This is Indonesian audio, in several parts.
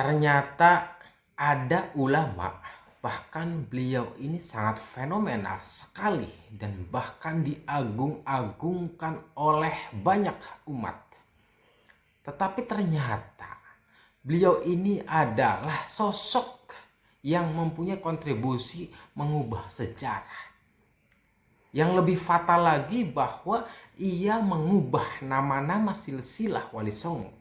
Ternyata ada ulama, bahkan beliau ini sangat fenomenal sekali dan bahkan diagung-agungkan oleh banyak umat. Tetapi ternyata beliau ini adalah sosok yang mempunyai kontribusi mengubah sejarah. Yang lebih fatal lagi bahwa ia mengubah nama-nama silsilah Wali Songo.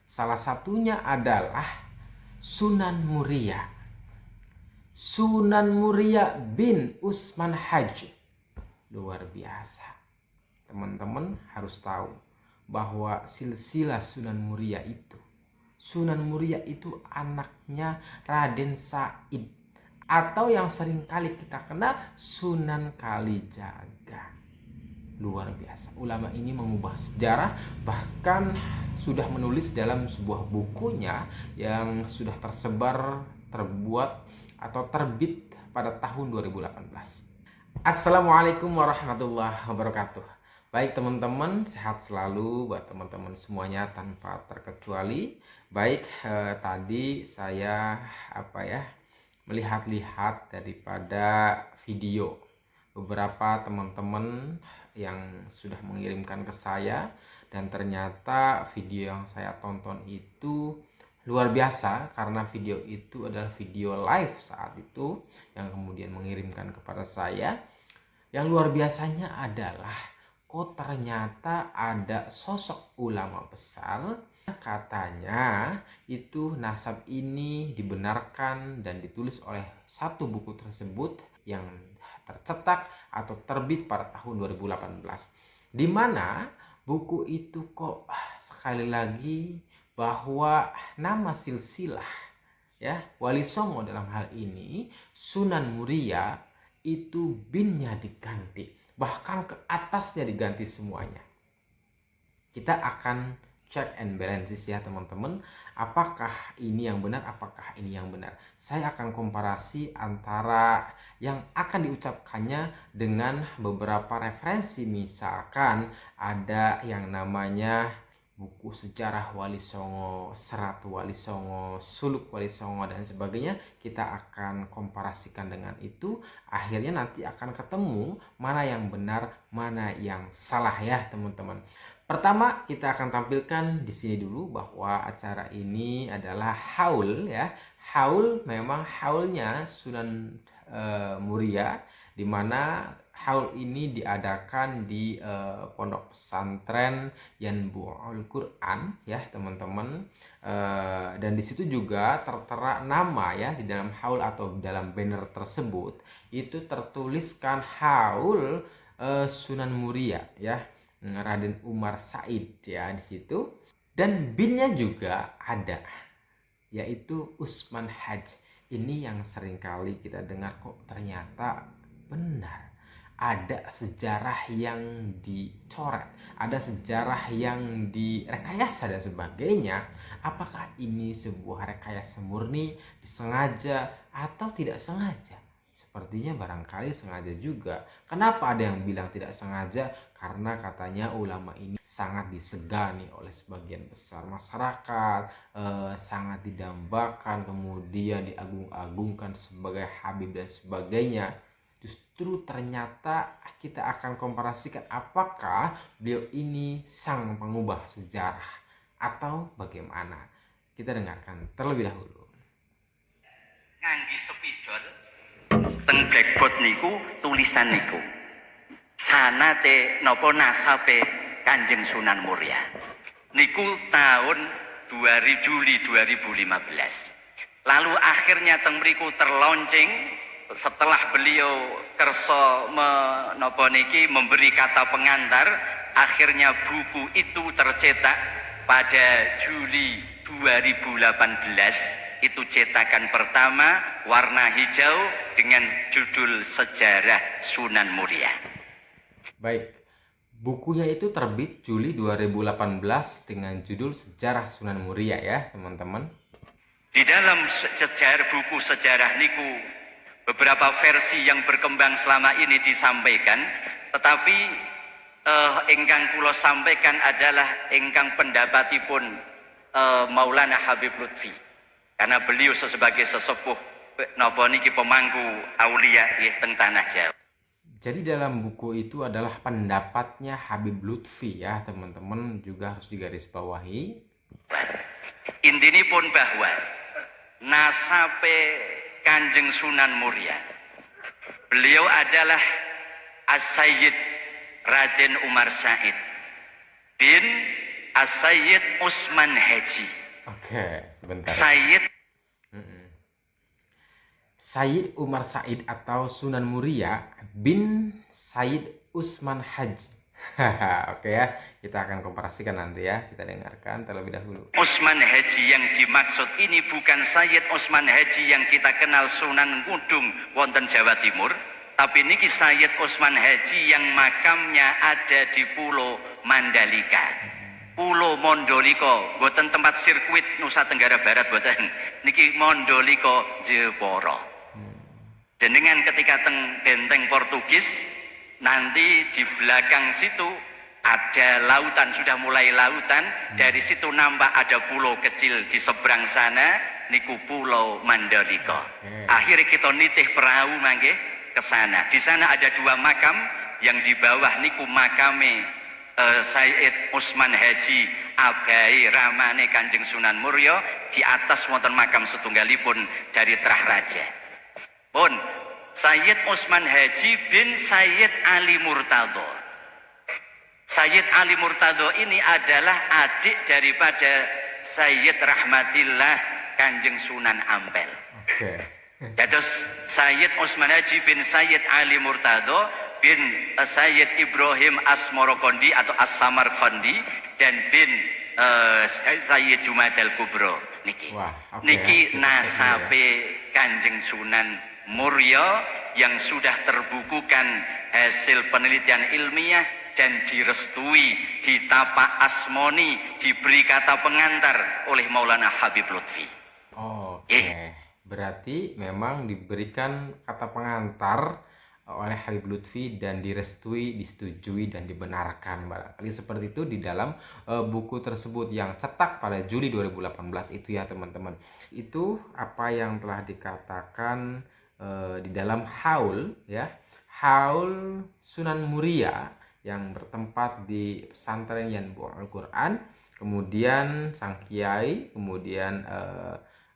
Salah satunya adalah Sunan Muria. Sunan Muria bin Usman Haji. Luar biasa. Teman-teman harus tahu bahwa silsilah Sunan Muria itu anaknya Raden Said, atau yang sering kali kita kenal Sunan Kalijaga. Luar biasa. Ulama ini mengubah sejarah, bahkan sudah menulis dalam sebuah bukunya yang sudah terbuat atau terbit pada tahun 2018. Assalamualaikum warahmatullahi wabarakatuh. Baik teman-teman, sehat selalu buat teman-teman semuanya tanpa terkecuali. Baik, tadi saya melihat-lihat daripada video beberapa teman-teman yang sudah mengirimkan ke saya, dan ternyata video yang saya tonton itu luar biasa karena video itu adalah video live saat itu yang kemudian mengirimkan kepada saya. Yang luar biasanya adalah kok ternyata ada sosok ulama besar, katanya itu nasab ini dibenarkan dan ditulis oleh satu buku tersebut yang tercetak atau terbit pada tahun 2018, di mana buku itu kok sekali lagi bahwa nama silsilah Wali Songo dalam hal ini Sunan Muria itu binnya diganti, bahkan ke atasnya diganti semuanya. Kita akan check and balances ya teman-teman, apakah ini yang benar, apakah ini yang benar. Saya akan komparasi antara yang akan diucapkannya dengan beberapa referensi. Misalkan ada yang namanya buku sejarah Wali Songo, serat Wali Songo, suluk Wali Songo dan sebagainya. Kita akan komparasikan dengan itu. Akhirnya nanti akan ketemu mana yang benar, mana yang salah ya teman-teman. Pertama, kita akan tampilkan di sini dulu bahwa acara ini adalah haul ya. Haul memang haulnya Sunan Muria, di mana haul ini diadakan di pondok pesantren Yanbu'ul Quran ya teman-teman. Dan di situ juga tertera nama ya di dalam haul atau dalam banner tersebut itu tertuliskan haul Sunan Muria ya. Raden Umar Said ya di situ, dan binnya juga ada yaitu Usman Haj. Ini yang seringkali kita dengar kok ternyata benar, ada sejarah yang dicoret, ada sejarah yang direkayasa dan sebagainya. Apakah ini sebuah rekayasa murni, disengaja atau tidak sengaja? Sepertinya barangkali sengaja juga. Kenapa ada yang bilang tidak sengaja? Karena katanya ulama ini sangat disegani oleh sebagian besar masyarakat, sangat didambakan, kemudian diagung-agungkan sebagai habib dan sebagainya. Justru ternyata kita akan komparasikan apakah beliau ini sang pengubah sejarah atau bagaimana. Kita dengarkan terlebih dahulu. Nganggi spidol teng blackboard niku tulisan niku sanate napa nasabe Kanjeng Sunan Muria niku tahun Juli 2015. Lalu akhirnya teng mriku terlaunching setelah beliau kersa menapa niki memberi kata pengantar, akhirnya buku itu tercetak pada Juli 2018. Itu cetakan pertama warna hijau dengan judul Sejarah Sunan Muria. Baik, bukunya itu terbit Juli 2018 dengan judul Sejarah Sunan Muria ya teman-teman. Di dalam buku sejarah niku beberapa versi yang berkembang selama ini disampaikan, tetapi ingkang kula sampaikan adalah ingkang pendapatipun Maulana Habib Lutfi. karena beliau sebagai sesepuh napa niki pemangku aulia nggih teng tanah Jawa. Jadi dalam buku itu adalah pendapatnya Habib Lutfi ya teman-teman, juga harus digarisbawahi. Intinipun bahwa nasabe Kanjeng Sunan Muria, beliau adalah As-Sayyid Raden Umar Said bin As-Sayyid Usman Haji. Oke, sebentar. Sayyid Umar Said atau Sunan Muria bin Sayyid Usman Haji. Oke ya, kita akan komparasikan nanti ya, kita dengarkan terlebih dahulu. Usman Haji yang dimaksud ini bukan Sayyid Usman Haji yang kita kenal Sunan Ngudung wonten Jawa Timur, tapi niki Sayyid Usman Haji yang makamnya ada di Pulau Mandalika. Pulau Mondoliko, boten tempat sirkuit Nusa Tenggara Barat boten. Niki Mondoliko Jeporo. Dengan ketika teng benteng Portugis, nanti di belakang situ ada lautan, sudah mulai lautan. Dari situ nampak ada pulau kecil di seberang sana, niku Pulau Mandalika. Akhirnya kita nitih perahu mangke ke sana. Di sana ada dua makam, yang di bawah niku makame Sayyid Usman Haji abai ramane Kanjeng Sunan Muria, di atas wonten makam setunggalipun dari Trah Raja. Pun Sayyid Usman Haji bin Sayyid Ali Murtado. Sayyid Ali Murtado ini adalah adik daripada Sayyid Rahmatillah Kanjeng Sunan Ampel. Terus Sayyid Usman Haji bin Sayyid Ali Murtado bin Sayyid Ibrahim Asmorokondi atau As-Samarkandi dan bin Sayyid Jumadal Kubro niki. Niki nasabe Kanjeng Sunan Muria yang sudah terbukukan hasil penelitian ilmiah dan direstui, ditapak asmoni, diberi kata pengantar oleh Maulana Habib Lutfi. Berarti memang diberikan kata pengantar oleh Habib Lutfi dan direstui, disetujui dan dibenarkan. Barangkali seperti itu di dalam buku tersebut yang cetak pada Juli 2018 itu ya teman-teman. Itu apa yang telah dikatakan di dalam haul ya, haul Sunan Muria yang bertempat di pesantren Yanbu Al-Quran. Kemudian sang kiai kemudian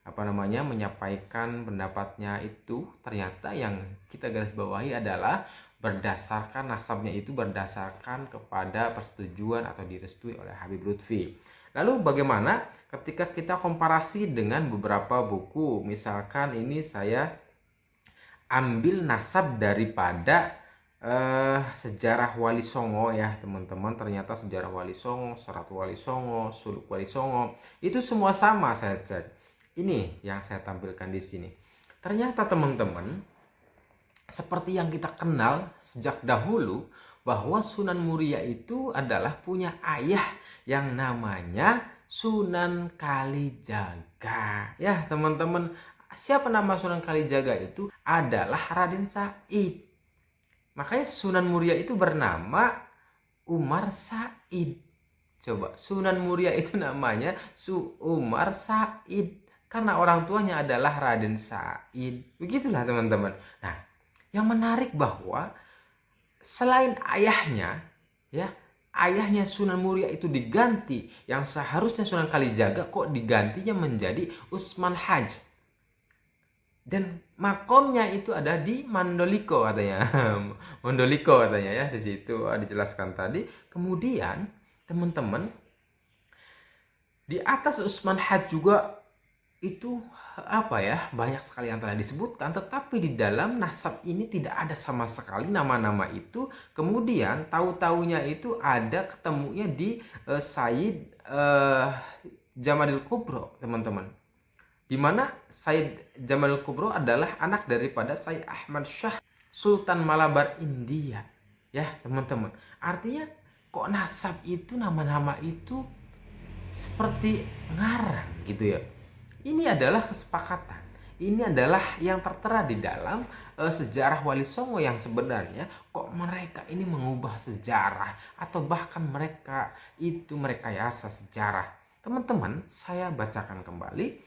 menyampaikan pendapatnya itu, ternyata yang kita garis bawahi adalah berdasarkan nasabnya itu berdasarkan kepada persetujuan atau direstui oleh Habib Lutfi. Lalu bagaimana ketika kita komparasi dengan beberapa buku, misalkan ini saya ambil nasab daripada sejarah Wali Songo ya teman-teman. Ternyata sejarah Wali Songo, Serat Wali Songo, Suluk Wali Songo itu semua sama saya cek. Ini yang saya tampilkan di sini. Ternyata teman-teman, seperti yang kita kenal sejak dahulu bahwa Sunan Muria itu adalah punya ayah yang namanya Sunan Kalijaga. Ya teman-teman, siapa nama Sunan Kalijaga itu? Adalah Raden Said. Makanya Sunan Muria itu bernama Umar Said. Coba, Sunan Muria itu namanya Umar Said karena orang tuanya adalah Raden Said. Begitulah teman-teman. Nah, yang menarik bahwa selain ayahnya ya, ayahnya Sunan Muria itu diganti, yang seharusnya Sunan Kalijaga kok digantinya menjadi Usman Haji. Dan makomnya itu ada di Mandoliko katanya. Mandoliko katanya ya, di situ dijelaskan tadi. Kemudian teman-teman, di atas Usman Haji juga itu banyak sekali yang telah disebutkan, tetapi di dalam nasab ini tidak ada sama sekali nama-nama itu. Kemudian tahu-taunya itu ada ketemunya di Sayyid Jamalil Kubro teman-teman, di mana Sayyid Jamalil Kubro adalah anak daripada Sayyid Ahmad Shah Sultan Malabar India ya teman-teman. Artinya kok nasab itu, nama-nama itu seperti ngarang gitu ya. Ini adalah kesepakatan. Ini adalah yang tertera di dalam sejarah Wali Songo, yang sebenarnya kok mereka ini mengubah sejarah atau bahkan mereka itu merekayasa sejarah. Teman-teman, saya bacakan kembali.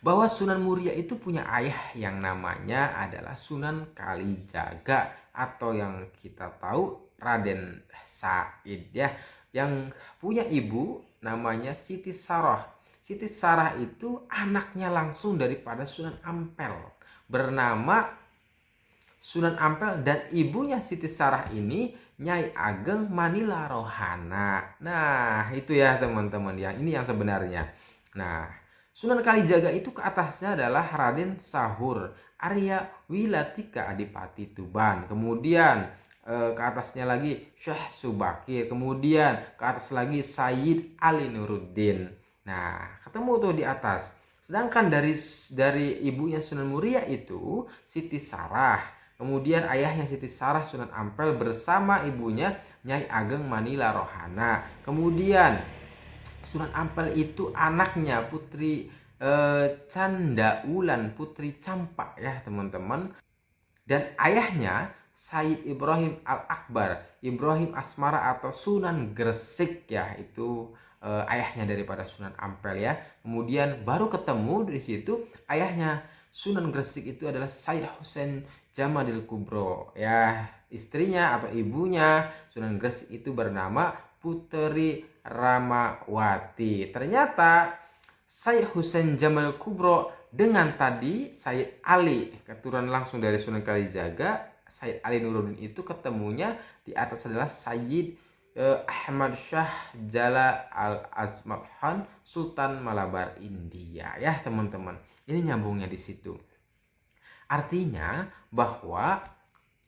bahwa Sunan Muria itu punya ayah yang namanya adalah Sunan Kalijaga, atau yang kita tahu Raden Said ya, yang punya ibu namanya Siti Sarah. Siti Sarah itu anaknya langsung daripada Sunan Ampel, bernama Sunan Ampel, dan ibunya Siti Sarah ini Nyai Ageng Manila Rohana. Nah, itu ya teman-teman, yang ini yang sebenarnya. Nah, Sunan Kalijaga itu ke atasnya adalah Raden Sahur Arya Wilatika Adipati Tuban. Kemudian ke atasnya lagi Syekh Subakir. Kemudian ke atas lagi Sayyid Ali Nuruddin. Nah, ketemu tuh di atas. Sedangkan dari ibunya Sunan Muria itu Siti Sarah. Kemudian ayahnya Siti Sarah Sunan Ampel bersama ibunya Nyai Ageng Manila Rohana. Kemudian Sunan Ampel itu anaknya Putri Candaulan Putri Campak ya teman-teman. Dan ayahnya Sayyid Ibrahim Al-Akbar Ibrahim Asmara atau Sunan Gresik ya, itu ayahnya daripada Sunan Ampel ya. Kemudian baru ketemu di situ ayahnya Sunan Gresik itu adalah Sayyid Husain Jamadil Kubro ya, istrinya atau ibunya Sunan Gresik itu bernama Putri Ramawati. Ternyata Sayyid Husain Jamal Kubro dengan tadi Sayyid Ali, keturunan langsung dari Sunan Kalijaga, Sayyid Ali Nuruddin itu ketemunya di atas adalah Sayyid Ahmad Shah Jala Al-Azmat Khan Sultan Malabar India ya teman-teman. Ini nyambungnya di situ. Artinya bahwa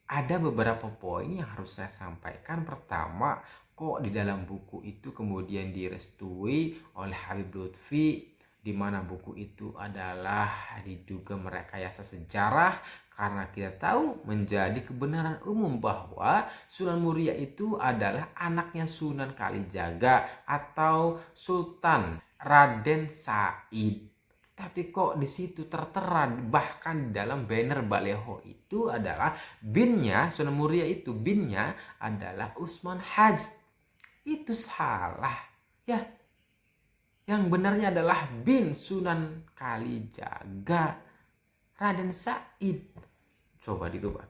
ada beberapa poin yang harus saya sampaikan. Pertama, kok di dalam buku itu kemudian direstui oleh Habib Lutfi, di mana buku itu adalah diduga merekayasa sejarah, karena kita tahu menjadi kebenaran umum bahwa Sunan Muria itu adalah anaknya Sunan Kalijaga atau Sultan Raden Said. Tapi kok di situ tertera, bahkan dalam banner baleho itu adalah binnya Sunan Muria, itu binnya adalah Usman Haj. Itu salah ya. Yang benarnya adalah bin Sunan Kalijaga Raden Said. Coba dirubah.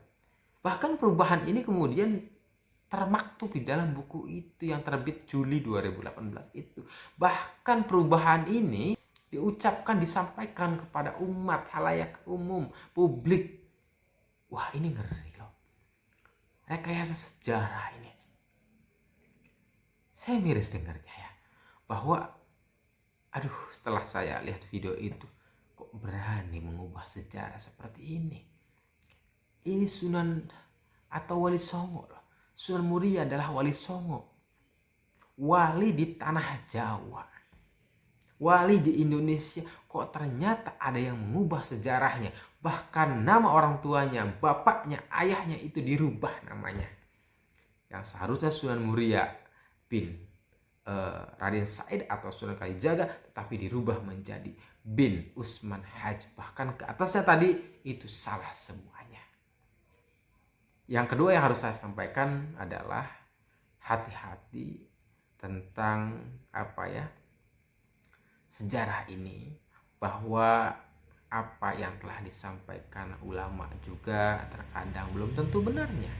Bahkan perubahan ini kemudian termaktub di dalam buku itu yang terbit Juli 2018 itu. Bahkan perubahan ini diucapkan, disampaikan kepada umat, halayak umum, publik. Wah, ini ngeri loh. Rekayasa sejarah ini. Saya miris dengarnya ya. Bahwa, setelah saya lihat video itu, kok berani mengubah sejarah seperti ini. Ini Sunan atau Wali Songo loh. Sunan Muria adalah Wali Songo. Wali di tanah Jawa. Wali di Indonesia, kok ternyata ada yang mengubah sejarahnya. Bahkan nama orang tuanya, bapaknya, ayahnya itu dirubah namanya. Yang seharusnya Sunan Muria bin Raden Said atau Sunan Kalijaga, tetapi dirubah menjadi bin Usman Haj. Bahkan ke atasnya tadi itu salah semuanya. Yang kedua yang harus saya sampaikan adalah hati-hati tentang sejarah ini, bahwa apa yang telah disampaikan ulama juga terkadang belum tentu benarnya.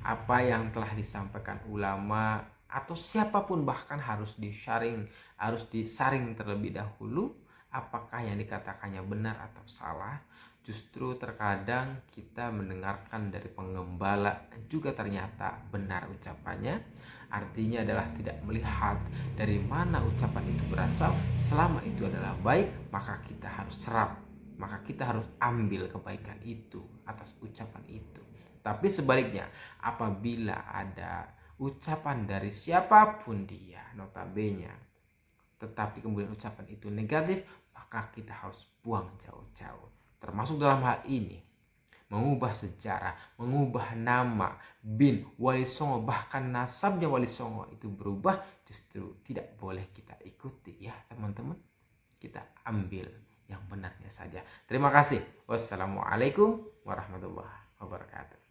Apa yang telah disampaikan ulama atau siapapun bahkan harus disaring terlebih dahulu, apakah yang dikatakannya benar atau salah. Justru terkadang kita mendengarkan dari penggembala juga ternyata benar ucapannya. Artinya adalah tidak melihat dari mana ucapan itu berasal. Selama itu adalah baik, maka kita harus serap, maka kita harus ambil kebaikan itu atas ucapan itu. Tapi sebaliknya, apabila ada ucapan dari siapapun dia, notabene, tetapi kemudian ucapan itu negatif, maka kita harus buang jauh-jauh. Termasuk dalam hal ini mengubah sejarah, mengubah nama bin Wali Songo, bahkan nasabnya Wali Songo itu berubah, justru tidak boleh kita ikuti ya teman-teman. Kita ambil yang benarnya saja. Terima kasih. Wassalamualaikum warahmatullahi wabarakatuh.